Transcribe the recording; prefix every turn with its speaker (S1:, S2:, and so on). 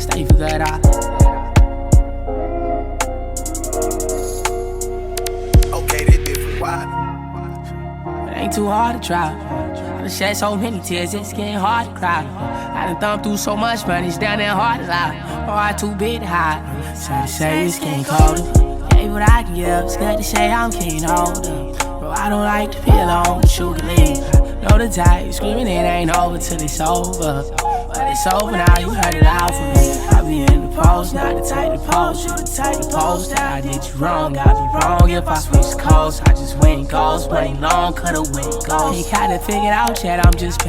S1: stay for good.
S2: Okay, this different. Why?
S1: It ain't too hard to try. I done shed so many tears, it's getting hard to cry. I done thumbed through so much money, it's down there hard to lie. Heart too big to hide. Sad to say it's getting colder. Gave what I can give, it's good to say I'm getting older. Bro, I don't like to feel alone, but you can leave. Know the type, screaming it ain't over till it's over. But it's over now, you heard it out from me. I be in the post, not the type to post. You the type to post that I did you wrong. I'd be wrong if I switched codes. I just went ghost, but ain't long, could've went ghost. Ain't kinda figured out yet, I'm just paying.